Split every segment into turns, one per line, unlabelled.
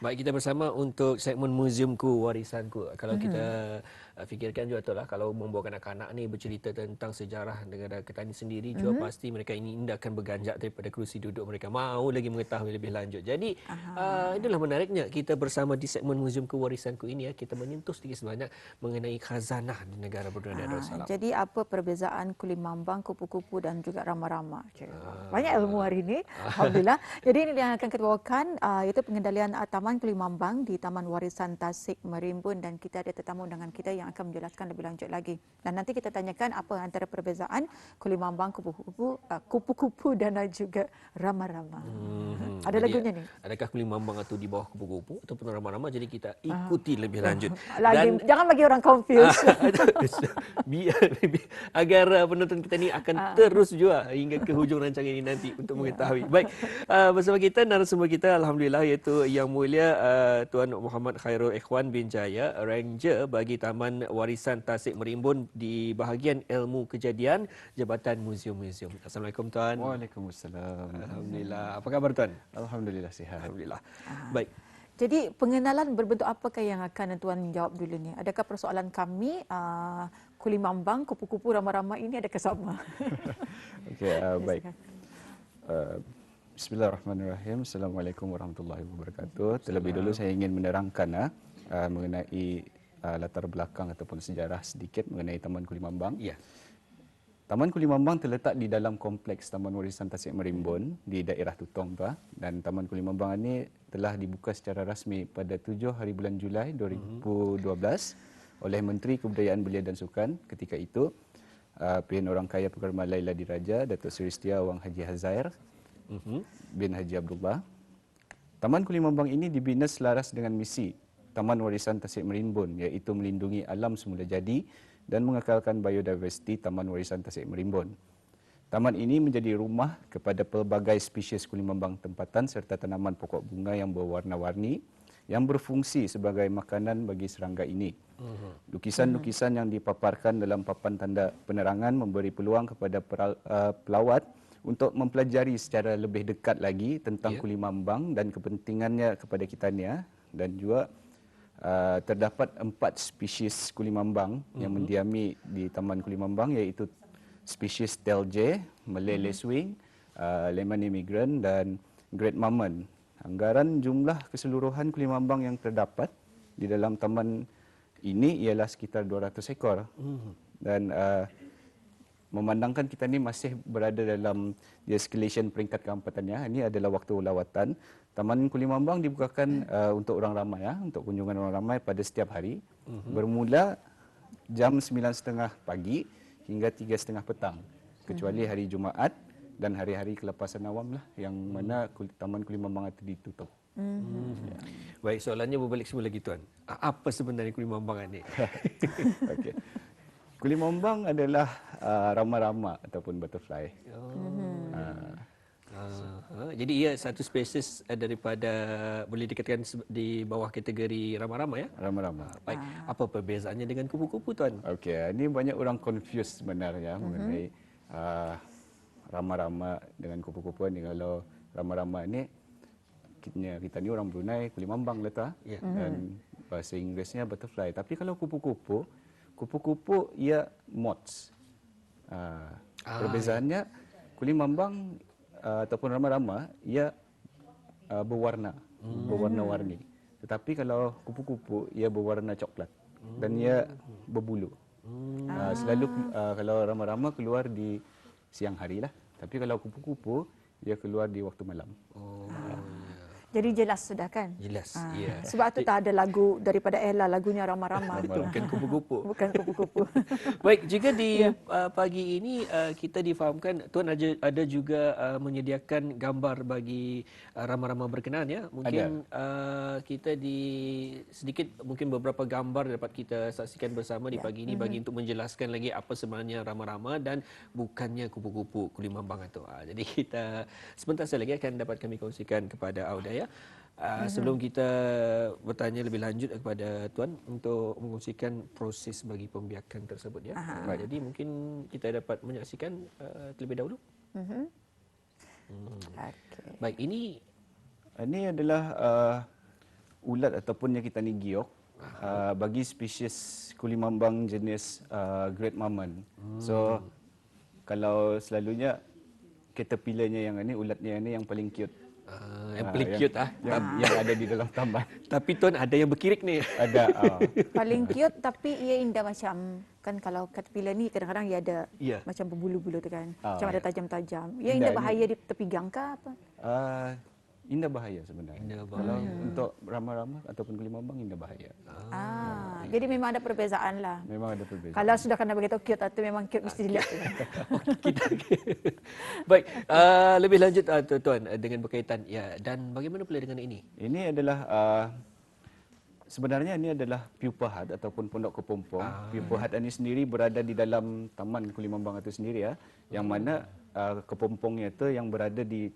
Baik, kita bersama untuk segmen Muziumku Warisanku. Kalau kita fikirkan juga betul lah, kalau membawa anak-anak ni bercerita tentang sejarah negara Ketan sendiri, juga pasti mereka ini akan berganjak daripada kerusi duduk mereka, mahu lagi mengetahui lebih lanjut. Jadi itulah menariknya kita bersama di segmen Muziumku Warisanku ini ya, kita menyentuh sedikit sebanyak mengenai khazanah di negara Brunei Darussalam.
Jadi apa perbezaan kulimambang, kupu-kupu dan juga rama-rama? Banyak ilmu hari ini, alhamdulillah. Jadi ini yang akan kita bawakan iaitu pengendalian Taman Kulimambang di Taman Warisan Tasik Merimbun, dan kita ada tetamu dengan kita yang akan menjelaskan lebih lanjut lagi. Dan nanti kita tanyakan apa antara perbezaan kulimambang, kupu-kupu dan juga rama-rama. Ada
Jadi,
lagunya ni.
adakah kulimambang atau di bawah kupu-kupu ataupun rama-rama? Jadi kita ikuti lebih lanjut.
Lagi jangan bagi orang confuse.
Agar penonton kita ni akan terus juga hingga ke hujung rancangan ini nanti untuk mengetahui. Baik, bersama kita narasumber kita alhamdulillah iaitu Yang Mulia Tuan Muhammad Khairul Ikhwan bin Jaya, Ranger bagi Taman Warisan Tasik Merimbun di bahagian Ilmu Kejadian Jabatan Muzium-Muzium. Assalamualaikum Tuan.
Waalaikumsalam.
Alhamdulillah. Apa khabar Tuan?
Alhamdulillah sihat.
Alhamdulillah. Baik.
Jadi pengenalan berbentuk apakah yang akan Tuan jawab dulu ni? Adakah persoalan kami kulimambang, kupu-kupu, rama-rama ini adakah sama?
Okey, baik. Bismillahirrahmanirrahim. Assalamualaikum warahmatullahi wabarakatuh. Terlebih dulu saya ingin menerangkan mengenai latar belakang ataupun sejarah sedikit mengenai Taman Kulimambang.
Ya.
Taman Kulimambang terletak di dalam kompleks Taman Warisan Tasik Merimbun di daerah Tutong dan Taman Kulimambang ini telah dibuka secara rasmi pada 7 hari bulan Julai 2012 oleh Menteri Kebudayaan Belia dan Sukan ketika itu, Pilihan Orang Kaya Perkara Laila Diraja, Datuk Seri Setia Wang Haji Hazair bin Haji Abdullah. Taman Kulimambang ini dibina selaras dengan misi Taman Warisan Tasik Merimbun, iaitu melindungi alam semula jadi dan mengekalkan biodiversiti Taman Warisan Tasik Merimbun. Taman ini menjadi rumah kepada pelbagai spesies kulimambang tempatan serta tanaman pokok bunga yang berwarna-warni yang berfungsi sebagai makanan bagi serangga ini. Lukisan-lukisan yang dipaparkan dalam papan tanda penerangan memberi peluang kepada pelawat untuk mempelajari secara lebih dekat lagi tentang kulimambang dan kepentingannya kepada kitanya, dan juga terdapat 4 spesies kulimambang yang mendiami di Taman Kulimambang, iaitu spesies Telje, Malay Lacewing, Lemon Immigrant dan Great Mammon. Anggaran jumlah keseluruhan kulimambang yang terdapat di dalam taman ini ialah sekitar 200 ekor. Dan memandangkan kita ni masih berada dalam escalation peringkat keempatannya, ini adalah waktu lawatan. Taman Kulimambang dibukakan untuk orang ramai, untuk kunjungan orang ramai pada setiap hari, bermula jam 9.30 pagi hingga 3.30 petang, kecuali hari Jumaat dan hari-hari kelepasan awam lah, yang mana Taman Kulimambang itu ditutup.
Ya. Baik, soalannya berbalik semula lagi Tuan. Apa sebenarnya kulimambang ini?
Okey. Kulimambang adalah rama-rama ataupun butterfly.
Jadi ia satu spesies daripada, boleh dikatakan di bawah kategori rama-rama ya?
Rama-rama.
Baik, apa perbezaannya dengan kupu-kupu Tuan?
Okey, ini banyak orang confuse sebenarnya mengenai rama-rama dengan kupu-kupu ni. Kalau rama-rama ni kita ni orang Brunei, kulimambang letak, dan bahasa Inggerisnya butterfly. Tapi kalau kupu-kupu ia moths. Perbezaannya kulimambang ataupun rama-rama ia berwarna-warni. Tetapi kalau kupu-kupu ia berwarna coklat dan ia berbulu. Selalu kalau rama-rama keluar di siang hari lah. Tapi kalau kupu-kupu ia keluar di waktu malam.
Jadi jelas sudah kan?
Jelas. Ya.
Sebab tu tak ada lagu daripada Ella, lagunya rama-rama.
Bukan kupu-kupu.
Bukan kupu-kupu.
Baik, jika di pagi ini kita difahamkan Tuan ada juga menyediakan gambar bagi rama-rama berkenaan ya. Mungkin kita sedikit mungkin beberapa gambar dapat kita saksikan bersama di pagi ini bagi untuk menjelaskan lagi apa sebenarnya rama-rama dan bukannya kupu-kupu kulimambang itu. Jadi kita sebentar saja lagi akan dapat kami kongsikan kepada Auda ya. Sebelum kita bertanya lebih lanjut kepada Tuan untuk mengungsikan proses bagi pembiakan tersebut ya. Jadi mungkin kita dapat menyaksikan terlebih dahulu.
Okay.
Baik, ini
adalah ulat ataupun yang kita ni giok bagi spesies kulimambang jenis Great Mammon. So kalau selalunya caterpillarnya yang ini, ulatnya ini yang paling cute.
Yang paling cute
yang ada di dalam taman.
Tapi Tuan ada yang berkirik ni.
Ada.
Paling cute tapi ia indah macam kan kalau caterpillar ni kadang-kadang ia ada macam berbulu-bulu tu kan. Macam ada tajam-tajam. Ia indah bahaya di tepi gang ke apa?
Indah bahaya sebenarnya. Kalau untuk rama-rama ataupun kulimambang indah bahaya.
Jadi memang ada perbezaan lah.
Memang ada perbezaan.
Kalau sudah kena begitu cute atau memang cute mesti dilihat.
Baik, lebih lanjut Tuan dengan berkaitan dan bagaimana pula dengan ini?
Ini adalah sebenarnya ini adalah pupa hut ataupun pondok kepompong. Pupa hut ini sendiri berada di dalam Taman Kulimambang itu sendiri yang mana kepompongnya itu yang berada di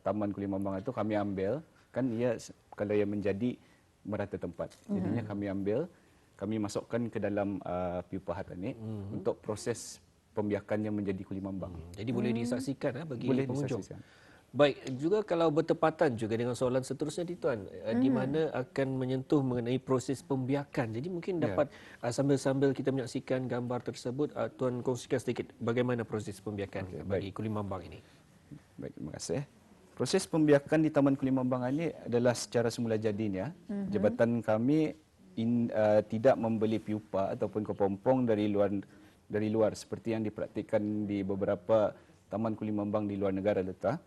Taman Kulimambang itu kami ambil kan ia kalau ia menjadi merata tempat. Jadinya kami ambil, kami masukkan ke dalam pupa hut ini untuk proses pembiakannya menjadi kulimambang.
Jadi boleh disaksikan bagi
boleh
pengunjung.
Disaksikan.
Baik, juga kalau bertepatan juga dengan soalan seterusnya di Tuan, di mana akan menyentuh mengenai proses pembiakan. Jadi mungkin dapat sambil-sambil kita menyaksikan gambar tersebut, Tuan kongsikan sedikit bagaimana proses pembiakan bagi kulimambang ini.
Baik, terima kasih. Proses pembiakan di Taman Kulimambang ini adalah secara semula jadinya. Jabatan kami tidak membeli pupa ataupun kepompong dari luar seperti yang dipraktikkan di beberapa Taman Kulimambang di luar negara letak.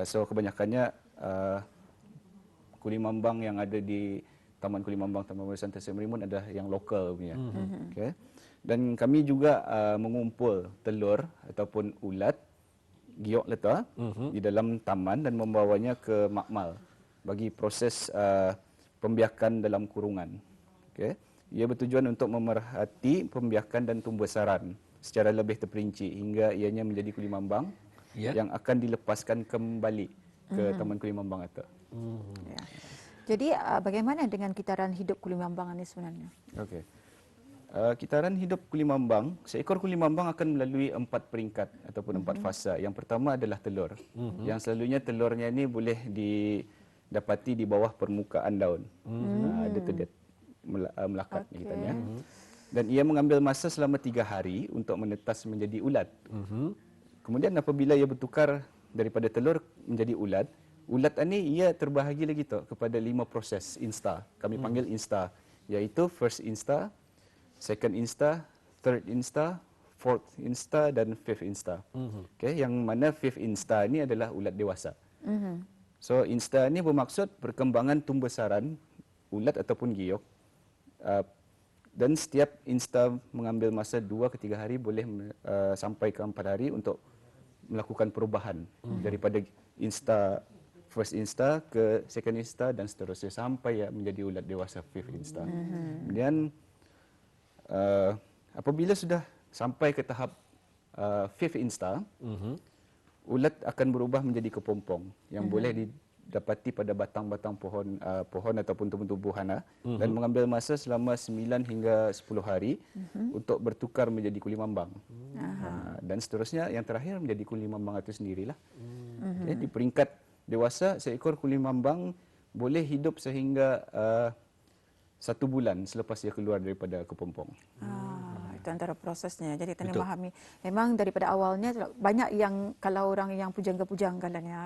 So kebanyakannya kulimambang yang ada di Taman Kulimambang Taman Warisan Tasik Merimun adalah yang lokal punya. Okay. Dan kami juga mengumpul telur ataupun ulat giok letak di dalam taman dan membawanya ke makmal bagi proses pembiakan dalam kurungan. Okay. Ia bertujuan untuk memerhati pembiakan dan tumbuhbesaran secara lebih terperinci hingga ianya menjadi kulimambang yang akan dilepaskan kembali ke Taman Kulimambang itu.
Jadi bagaimana dengan kitaran hidup kulimambang ini sebenarnya?
Okey. Kitaran hidup kulimambang, seekor kulimambang akan melalui 4 peringkat ataupun 4 fasa. Yang pertama adalah telur. Yang selalunya telurnya ini boleh didapati di bawah permukaan daun. Ada tu dia melakat kita ya. Dan ia mengambil masa selama 3 hari untuk menetas menjadi ulat. Kemudian apabila ia bertukar daripada telur menjadi ulat, ulat ini ia terbahagi lagi kepada 5 proses insta. Kami panggil insta, iaitu first insta, second insta, third insta, fourth insta dan fifth insta. Okay, yang mana fifth insta ini adalah ulat dewasa. So insta ini bermaksud perkembangan tumbuhbesaran ulat ataupun giok. Dan setiap insta mengambil masa 2 ke 3 hari, boleh sampai ke 4 hari untuk melakukan perubahan daripada first insta ke second insta dan seterusnya sampai menjadi ulat dewasa fifth insta. Kemudian apabila sudah sampai ke tahap fifth insta, ulat akan berubah menjadi kepompong yang boleh didapati pada batang-batang pohon ataupun tumbuh-tumbuhan dan mengambil masa selama 9 hingga 10 hari untuk bertukar menjadi kulimambang. Dan seterusnya yang terakhir menjadi kulimambang itu sendirilah. Okay, di peringkat dewasa, seekor kulimambang boleh hidup sehingga 1 bulan selepas dia keluar daripada kepompong.
Itu antara prosesnya. Jadi kita memahami. Memang daripada awalnya banyak yang kalau orang yang pujangga-pujangga lah ya.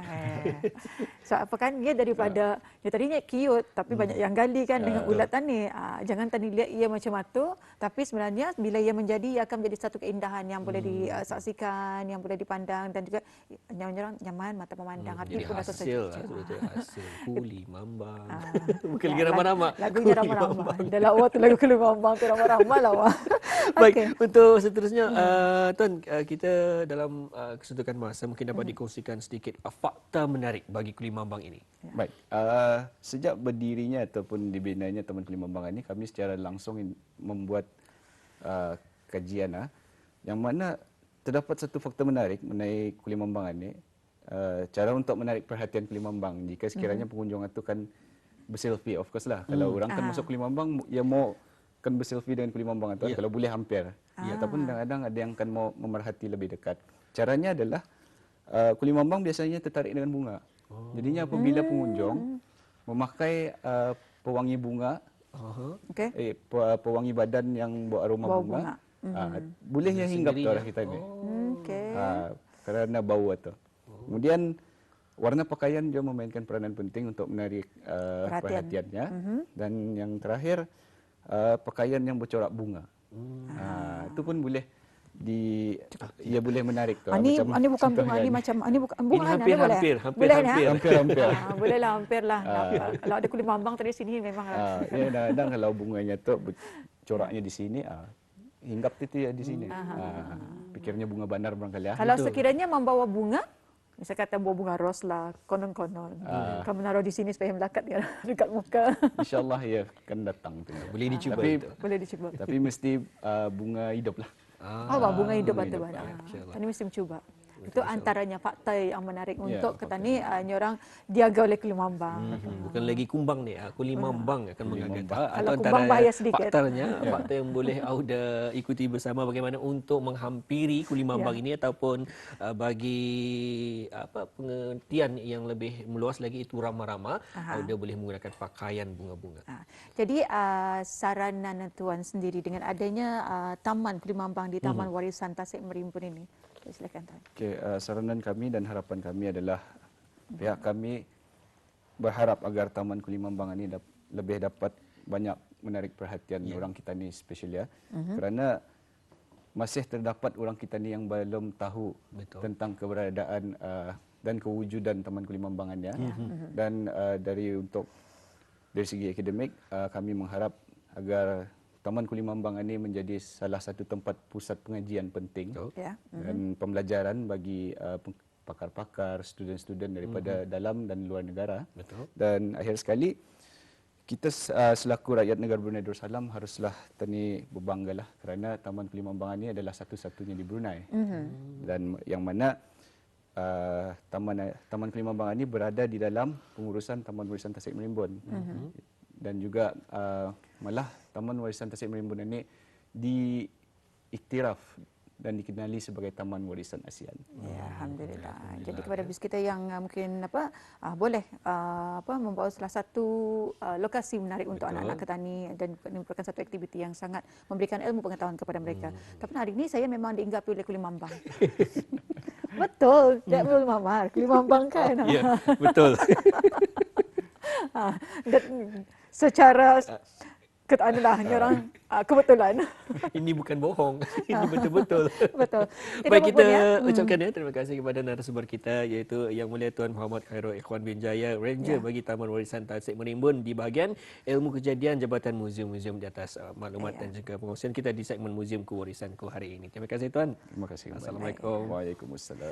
So apa kan dia daripada dia tadinya cute tapi banyak yang gali kan dengan ulat tani. Jangan tadi lihat ia macam itu, tapi sebenarnya bila ia menjadi ia akan menjadi satu keindahan yang boleh disaksikan, yang boleh dipandang dan juga nyaman mata memandang.
Jadi
pun
hasil kulimambang. Bukan lagi rama-rama.
Lagunya rama-rama. Dalam waktu lagu kulimambang tu rama-rama lah.
Baik, untuk seterusnya Tuan, kita dalam kesuntukan masa mungkin dapat dikongsikan sedikit fakta menarik bagi kulimambang ini.
Baik, sejak berdirinya ataupun dibinanya Taman Kulimambang ini, kami secara langsung membuat kajian yang mana terdapat satu fakta menarik mengenai kulimambang ini. Cara untuk menarik perhatian kulimambang jika sekiranya pengunjung itu kan berselfie, of course lah. Kalau orang kan masuk kulimambang, ia mau kan berselfie dengan kulimambang itu, kalau boleh hampir. Ataupun kadang-kadang ada yang kan mau memerhati lebih dekat. Caranya adalah kulimambang biasanya tertarik dengan bunga. Jadinya apabila pengunjung memakai pewangi bunga,
Okey.
pewangi badan yang beraroma
Bau
bunga.
bunga.
Boleh yang hinggap tu
sendiri
lah kita ni.
Okey.
Kerana bau tu. Kemudian warna pakaian juga memainkan peranan penting untuk menarik perhatiannya. Dan yang terakhir pakaian yang bercorak bunga. Itu pun boleh ia boleh menarik tu.
Ini bukan bunga, ini macam ini bukan bunga
Ini hampir,
boleh.
hampir,
Boleh
hampir.
ya?
Hampir-hampir.
Boleh lah, hampir lah. Kalau ada kulit mambang tadi sini memang
Ya, kadang-kadang kalau bunganya tu coraknya di sini, hinggap itu ya di sini. Pikirnya bunga bandar barangkali.
kalau sekiranya membawa bunga, misal kata bawa bunga ros lah, konon-konon. Kamu naruh di sini supaya melekat dekat muka.
InsyaAllah ia akan datang.
Boleh dicuba
Tapi,
itu.
Boleh dicuba.
tapi mesti bunga hidup lah.
Bunga hidup
bunga
atau
hidup,
mana.
insyaAllah.
Tani mesti mencuba. Itu antaranya fakta yang menarik untuk kita ni orang diaga oleh kulit mambang.
Bukan lagi kumbang ni, kulimambang akan mengangkat.
Kalau kumbang bahaya sedikit.
Fakta yang boleh Auda ikuti bersama bagaimana untuk menghampiri kulimambang ini ataupun bagi pengertian yang lebih meluas lagi itu rama-rama, Auda boleh menggunakan pakaian bunga-bunga.
Jadi saranan Tuan sendiri dengan adanya Taman Kulimambang di Taman Warisan Tasik Merimpun ini. Silakan Tuan.
Okay, saranan kami dan harapan kami adalah pihak kami berharap agar Taman Kulimambang ini lebih dapat banyak menarik perhatian orang kita ni especially kerana masih terdapat orang kita ni yang belum tahu tentang keberadaan dan kewujudan Taman Kulimambangannya dan dari segi akademik kami mengharap agar Taman Kulimambang ini menjadi salah satu tempat pusat pengajian penting dan pembelajaran bagi pakar-pakar, student-student daripada dalam dan luar negara. Dan akhir sekali, kita selaku rakyat negara Brunei Darussalam haruslah berbanggalah kerana Taman Kulimambang ini adalah satu-satunya di Brunei. Dan yang mana Taman Kulimambang ini berada di dalam pengurusan Taman Warisan Tasik Merimbun. Dan juga malah Taman Warisan Tasik Merimbun ini diiktiraf dan dikenali sebagai Taman Warisan ASEAN.
Ya, alhamdulillah. Jadi kepada bis kita yang mungkin boleh membawa salah satu lokasi menarik untuk anak-anak petani dan ini merupakan satu aktiviti yang sangat memberikan ilmu pengetahuan kepada mereka. Tapi hari ini saya memang diinggapi oleh kulimambang. Betul, tak perlu mamar. Kulimambang kan.
Ya, betul.
Dan secara orang kebetulan.
Ini bukan bohong, ini betul-betul.
Betul.
Baik, kita ucapkan terima kasih kepada narasumber kita iaitu Yang Mulia Tuan Muhammad Khairul Ikhwan bin Jaya, Ranger bagi Taman Warisan Tasik Merimbun di bahagian Ilmu Kejadian Jabatan Muzium-Muzium di atas maklumat dan juga pengongsian kita di segmen Muzium Kewarisanku hari ini. Terima kasih Tuan.
Terima kasih.
Assalamualaikum.
Waalaikumsalam.